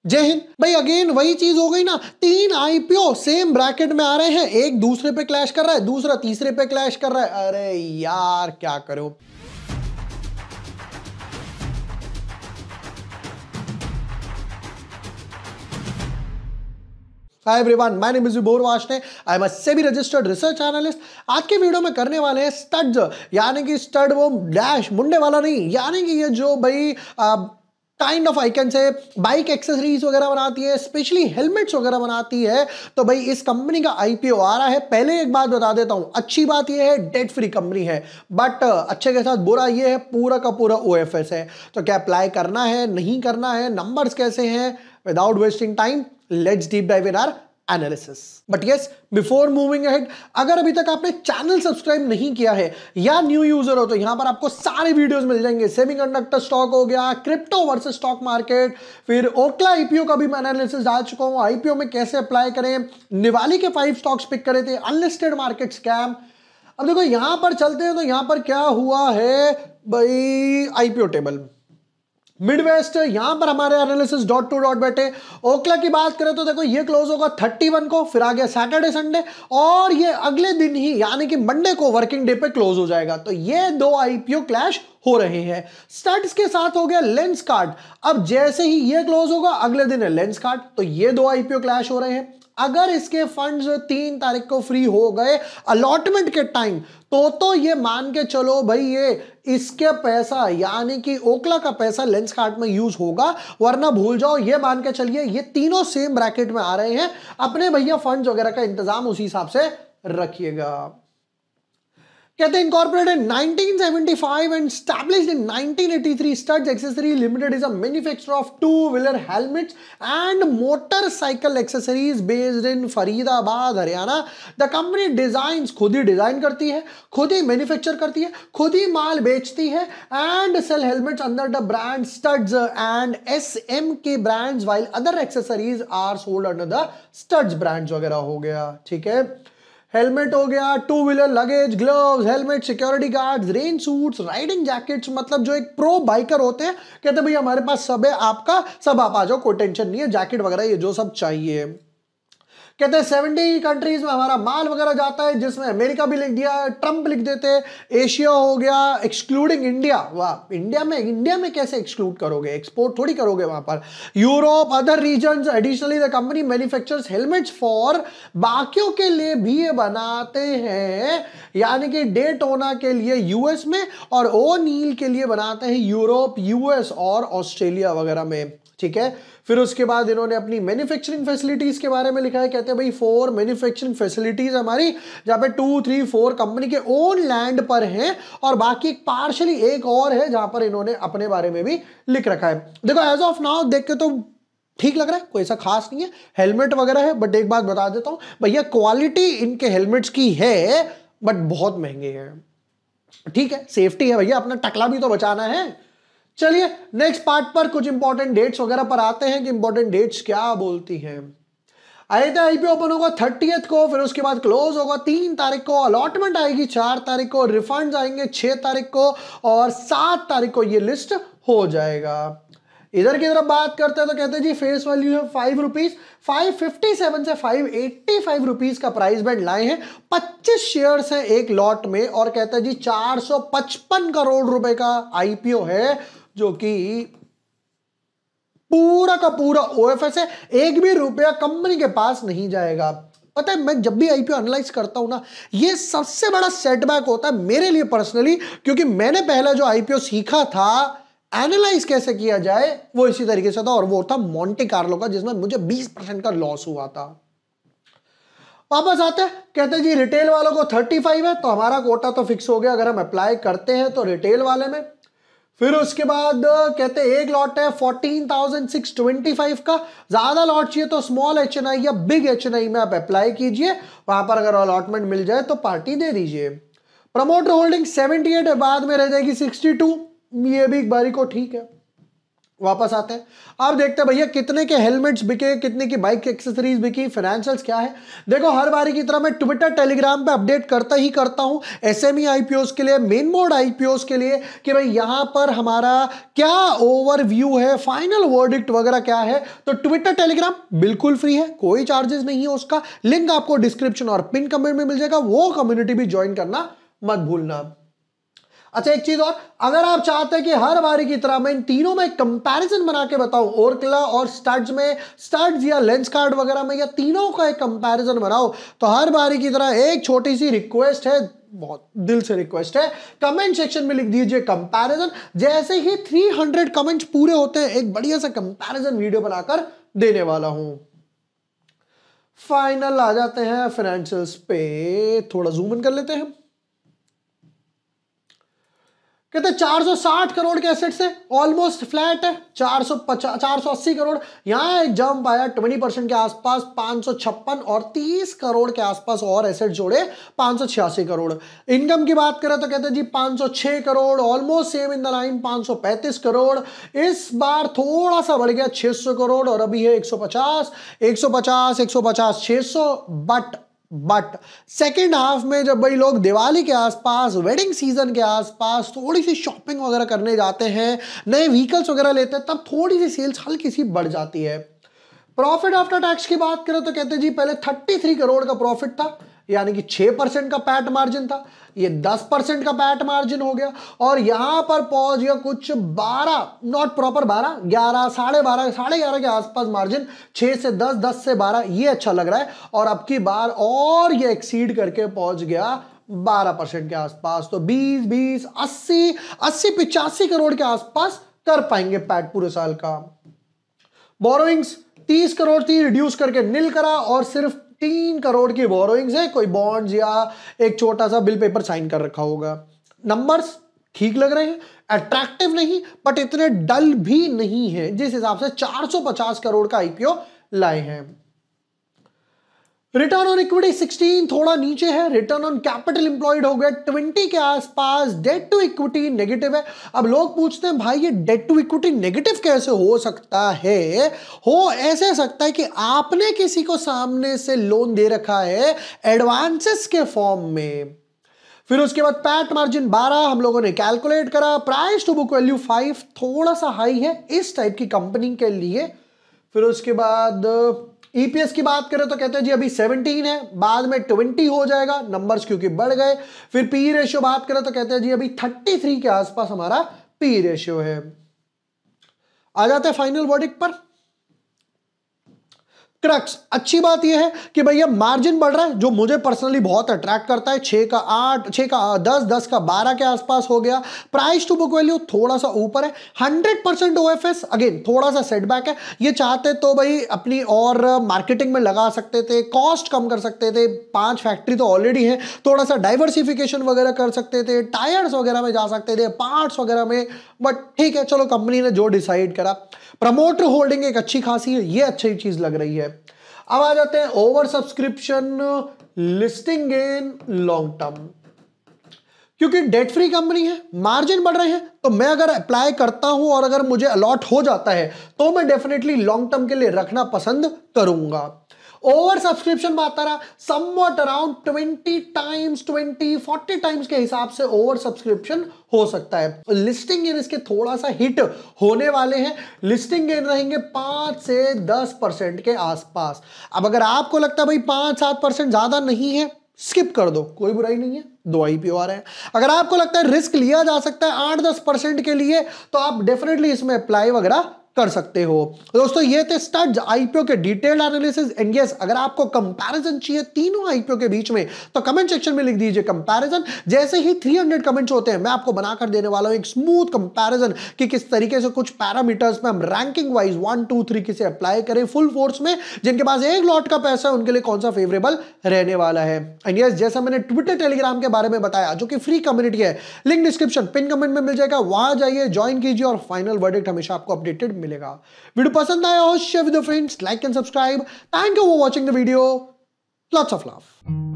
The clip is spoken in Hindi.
जय हिंद भाई। अगेन वही चीज हो गई ना, 3 आईपीओ सेम ब्रैकेट में आ रहे हैं, एक दूसरे पे क्लैश कर रहा है, दूसरा तीसरे पे क्लैश कर रहा है। अरे यार क्या करो। Hi everyone, my name is Vibhor Varshney. I am a SEBI registered research analyst. आज के वीडियो में करने वाले हैं स्टड्स, यानी कि स्टड वो डैश मुंडे वाला नहीं, यानी कि ये जो भाई kind of I can say bike accessories वगैरह बनाती है, स्पेशली हेलमेट्स वगैरह बनाती है। तो भाई इस कंपनी का आईपीओ आ रहा है। पहले एक बात बता देता हूं, अच्छी बात यह है डेट फ्री कंपनी है, बट अच्छे के साथ बुरा यह है पूरा का पूरा ओएफएस है। तो क्या अप्लाई करना है नहीं करना है, नंबर्स कैसे हैं, without wasting time let's deep dive in our analysis. But yes, before moving ahead, अगर अभी तक आपने चैनल सब्सक्राइब नहीं किया है या न्यू यूजर हो तो यहां पर आपको सारे वीडियोस मिल जाएंगे। सेमीकंडक्टर स्टॉक हो गया, क्रिप्टो वर्सेस स्टॉक मार्केट, फिर ओक्ला आईपीओ का भी मैं एनालिसिस डाल चुका हूं, आईपीओ में कैसे अप्लाई करें, निवाली के 5 स्टॉक्स पिक करे थे, अनलिस्टेड मार्केट स्कैम। अब देखो यहां पर चलते हैं तो यहां पर क्या हुआ है भाई, आईपीओ टेबल मिडवेस्ट, यहां पर हमारे एनालिसिस डॉट टू डॉट बैठे। ओक्ला की बात करें तो देखो ये क्लोज होगा 31 को, फिर आ गया सैटरडे संडे, और ये अगले दिन ही यानी कि मंडे को वर्किंग डे पे क्लोज हो जाएगा। तो ये दो आईपीओ क्लैश हो रहे हैं। स्टड्स के साथ हो गया लेंस कार्ड। अब जैसे ही ये क्लोज होगा अगले दिन है लेंस कार्ड, तो ये दो आईपीओ क्लैश हो रहे हैं। अगर इसके फंड्स 3 तारीख को फ्री हो गए अलॉटमेंट के टाइम, तो ये मान के चलो भाई ये इसके पैसा यानी कि ओक्ला का पैसा लेंस कार्ड में यूज होगा, वरना भूल जाओ। ये मान के चलिए ये तीनों सेम ब्रैकेट में आ रहे हैं। अपने भैया फंड्स वगैरह का इंतजाम उसी हिसाब से रखिएगा। कहते हैं incorporated in 1975 and established in 1983, Studs Accessories Limited is a manufacturer of two-wheeler helmets and motorcycle accessories based in Faridabad, Haryana. The company designs, खुद ही डिजाइन करती है, खुद ही मैन्युफैक्चर करती है, खुद ही माल बेचती है, and sell helmets under the brand Studs and SMK brands, while other accessories are sold under the Studs brands वगैरह हो गया। ठीक है, हेलमेट हो गया, two wheeler luggage, gloves, helmet, security guards, rain suits, riding jackets, मतलब जो एक प्रो बाइकर होते हैं कहते हैं भाई हमारे पास सब है, आपका सब आप आ जाओ, कोई टेंशन नहीं है, जैकेट वगैरह ये जो सब चाहिए। कहते हैं 70 कंट्रीज में हमारा माल वगैरह जाता है, जिसमें अमेरिका भी लिख दिया, ट्रंप लिख देते हैं, एशिया हो गया एक्सक्लूडिंग इंडिया। वाह, इंडिया में कैसे एक्सक्लूड करोगे, एक्सपोर्ट थोड़ी करोगे वहां पर। Europe, other regions. Additionally the company manufactures helmets for, बाकियों के लिए भी ये बनाते हैं, यानी कि डेटोना के लिए यूएस में और ओ नील के लिए बनाते हैं यूरोप, यूएस और ऑस्ट्रेलिया वगैरह में। ठीक है, फिर उसके बाद इन्होंने अपनी मैन्युफैक्चरिंग फैसिलिटीज के बारे में लिखा है। कहते हैं भाई 4 मैन्युफैक्चरिंग फैसिलिटीज हमारी, जहां पे 2, 3, 4 कंपनी के ओन लैंड पर हैं, और बाकी पार्शली एक और है जहां पर इन्होंने अपने बारे में भी लिख रखा है। देखो एज ऑफ नाउ देख के तो ठीक लग रहा है, कोई ऐसा खास नहीं है, हेलमेट वगैरह है, बट एक बात बता देता हूं भैया, क्वालिटी इनके हेलमेट्स की है बट बहुत महंगे हैं। ठीक है, सेफ्टी है भैया, अपना टकला भी तो बचाना है। चलिए नेक्स्ट पार्ट पर कुछ इंपॉर्टेंट डेट्स वगैरह पर आते हैं कि इंपॉर्टेंट डेट्स क्या बोलती हैं। आईपीओ ओपन होगा 30th को, फिर उसके बाद क्लोज होगा 3 तारीख को, अलॉटमेंट आएगी 4 तारीख को, रिफंड आएंगे 6 तारीख को, और 7 तारीख को ये लिस्ट हो जाएगा। इधर की तरफ बात करते हैं तो कहते हैं जी फेस वैल्यू है 5 रुपीज, 557 से 585 रुपीज का प्राइस बैंड लाए हैं। 25 शेयर्स हैं एक लॉट में, और कहते हैं जी 455 करोड़ रुपए का आईपीओ है, जो कि पूरा का पूरा ओएफएस है। एक भी रुपया कंपनी के पास नहीं जाएगा। पता है, मैं जब भी आईपीओ एनालाइज करता हूं ना, ये सबसे बड़ा सेटबैक होता है मेरे लिए पर्सनली, क्योंकि मैंने पहला जो आईपीओ सीखा था एनालाइज कैसे किया जाए वो इसी तरीके से था, और वो था मोंटे कार्लो का, जिसमें मुझे 20% का लॉस हुआ था। वापस आते हैं, कहते हैं जी रिटेल वालों को 35 है, तो हमारा कोटा तो फिक्स हो गया अगर हम अप्लाई करते हैं तो रिटेल वाले में। फिर उसके बाद कहते हैं एक लॉट है 14,625 का, ज्यादा लॉट चाहिए तो स्मॉल एचएनआई या बिग एचएनआई में आप अप्लाई कीजिए, वहां पर अगर अलॉटमेंट मिल जाए तो पार्टी दे दीजिए। प्रमोटर होल्डिंग 78 है, बाद में रह जाएगी 62, ये भी एक बारी को ठीक है। वापस आते हैं, आप देखते हैं भैया कितने के हेलमेट्स बिके, कितने की बाइक एक्सेसरीज बिकी, फाइनेंशियल्स क्या है। देखो हर बारी की तरह मैं ट्विटर टेलीग्राम पे अपडेट करता ही करता हूं एसएमई आईपीओस के लिए, मेन मोड आईपीओस के लिए, कि भाई यहां पर हमारा क्या ओवरव्यू है, फाइनल वर्डिक्ट वगैरह क्या है। तो ट्विटर टेलीग्राम बिल्कुल फ्री है, कोई चार्जेस नहीं है उसका, लिंक आपको डिस्क्रिप्शन और पिन कमेंट में मिल जाएगा, वो कम्युनिटी भी ज्वाइन करना मत भूलना। अच्छा एक चीज और, अगर आप चाहते हैं कि हर बारी की तरह मैं इन तीनों में कंपैरिजन बना के बताऊं, ओरकला और स्टड्स में, स्टड्स या लेंस कार्ड वगैरह में, या तीनों का एक कंपैरिजन बनाओ, तो हर बारी की तरह एक छोटी सी रिक्वेस्ट है, बहुत दिल से रिक्वेस्ट है, कमेंट सेक्शन में लिख दीजिए कंपैरिजन। जैसे ही 300 कमेंट्स पूरे होते हैं एक बढ़िया सा कंपैरिजन वीडियो बनाकर देने वाला हूं। फाइनल आ जाते हैं फाइनेंशियल्स पे, थोड़ा जूम इन कर लेते हैं। कहते 460 करोड़ के एसेट्स है, ऑलमोस्ट फ्लैट है, 480 करोड़, यहां एक जंप आया 20% के आसपास, 556 और 30 करोड़ के आसपास और एसेट जोड़े 586 करोड़। इनकम की बात करें तो कहते हैं जी 506 crore, almost same in the line 535 crore, इस बार थोड़ा सा बढ़ गया 600 करोड़ और अभी है 150 600, बट सेकेंड हाफ में जब भाई लोग दिवाली के आसपास, वेडिंग सीजन के आसपास थोड़ी सी शॉपिंग वगैरह करने जाते हैं, नए व्हीकल्स वगैरह लेते हैं, तब थोड़ी सी सेल्स हल्की सी बढ़ जाती है। प्रॉफिट आफ्टर टैक्स की बात करें तो कहते हैं जी पहले 33 करोड़ का प्रॉफिट था, यानी कि 6% का पैट मार्जिन था, ये 10% का पैट मार्जिन हो गया, और यहां पर पहुंच गया कुछ 12, नॉट प्रॉपर 12, 11, साढ़े 11 के आसपास मार्जिन, 6 से 10, 10 से 12, ये अच्छा लग रहा है। और अब की बार और ये एक्सीड करके पहुंच गया 12% के आसपास, तो 20, 80, 85 करोड़ के आसपास कर पाएंगे पैट पूरे साल का। बोरोइंग्स 30 करोड़ थी, रिड्यूस करके नील करा, और सिर्फ 3 करोड़ की बोरोइंग्स है, कोई बॉन्ड्स या एक छोटा सा बिल पेपर साइन कर रखा होगा। नंबर्स ठीक लग रहे हैं, अट्रैक्टिव नहीं बट इतने डल भी नहीं है, जिस हिसाब से 450 करोड़ का आईपीओ लाए हैं। रिटर्न ऑन इक्विटी 16 थोड़ा नीचे है, रिटर्न ऑन कैपिटल एम्प्लॉयड हो गया 20 के आसपास, डेट टू इक्विटी नेगेटिव है। अब लोग पूछते हैं भाई ये डेट टू इक्विटी नेगेटिव कैसे हो सकता है? हो ऐसे सकता है कि आपने किसी को सामने से लोन दे रखा है एडवांसेस के फॉर्म में, फिर उसके बाद पैट मार्जिन 12 हम लोगों ने कैलकुलेट करा, प्राइस टू बुक वैल्यू 5 थोड़ा सा हाई है इस टाइप की कंपनी के लिए। फिर उसके बाद ईपीएस की बात करें तो कहते हैं जी अभी 17 है, बाद में 20 हो जाएगा, नंबर्स क्योंकि बढ़ गए। फिर पी रेशियो बात करें तो कहते हैं जी अभी 33 के आसपास हमारा पी रेशियो है। आ जाते हैं फाइनल वर्डिक्ट पर। क्रक्स अच्छी बात यह है कि भैया मार्जिन बढ़ रहा है, जो मुझे पर्सनली बहुत अट्रैक्ट करता है, 6 का 8, 6 का 10, 10 का 12 के आसपास हो गया। प्राइस टू बुक वैल्यू थोड़ा सा ऊपर है, 100% ओएफएस अगेन थोड़ा सा सेटबैक है, ये चाहते तो भाई अपनी और मार्केटिंग में लगा सकते थे, कॉस्ट कम कर सकते थे, 5 फैक्ट्री तो ऑलरेडी है, थोड़ा सा डाइवर्सिफिकेशन वगैरह कर सकते थे, टायर्स वगैरह में जा सकते थे, पार्ट्स वगैरह में, बट ठीक है चलो कंपनी ने जो डिसाइड करा। प्रमोटर होल्डिंग एक अच्छी खासी है, ये अच्छी चीज लग रही है। अब आ जाते हैं over subscription, listing gain, long term. क्योंकि डेट फ्री कंपनी है, मार्जिन बढ़ रहे हैं, तो मैं अगर अप्लाई करता हूं और अगर मुझे अलॉट हो जाता है तो मैं डेफिनेटली लॉन्ग टर्म के लिए रखना पसंद करूंगा। ओवर सब्सक्रिप्शन बात रहा, समवॉट अराउंड 20 टाइम्स, 40 टाइम्स के हिसाब से ओवर सब्सक्रिप्शन हो सकता है। लिस्टिंग गेन इसके थोड़ा सा हिट होने वाले हैं, लिस्टिंग गेन रहेंगे 5 से 10% के आसपास। अब अगर आपको लगता है भाई 5-7% ज्यादा नहीं है, स्किप कर दो, कोई बुराई नहीं है, 2 आईपीओ आ रहे हैं। अगर आपको लगता है रिस्क लिया जा सकता है 8-10% के लिए, तो आप डेफिनेटली इसमें अप्लाई वगैरह कर सकते हो। दोस्तों ये थे स्टड्स आईपीओ के डिटेल्ड एनालिसिस एंड यस, अगर आपको कंपैरिजन चाहिए तीनों आईपीओ के बीच में तो कमेंट सेक्शन में लिख दीजिए कंपैरिजन। जैसे ही 300 कमेंट्स होते हैं मैं आपको बनाकर देने वाला हूं एक स्मूथ कंपैरिजन कि किस तरीके से कुछ पैरामीटर्स में हम रैंकिंग वाइज 1, 2, 3 किसे अप्लाई करें फुल फोर्स में। जिनके पास एक लॉट का पैसा है उनके लिए कौन सा फेवरेबल रहने वाला है। एंड यस, जैसा मैंने ट्विटर टेलीग्राम के बारे में बताया जो कि फ्री कम्युनिटी है, लिंक डिस्क्रिप्शन पिन कमेंट में मिल जाएगा, वहां जाइए ज्वाइन कीजिए और फाइनल वर्डिक्ट हमेशा आपको अपडेटेड मिलेगा। वीडियो पसंद आया हो share with your friends, like and subscribe. Thank you for watching the video, lots of love.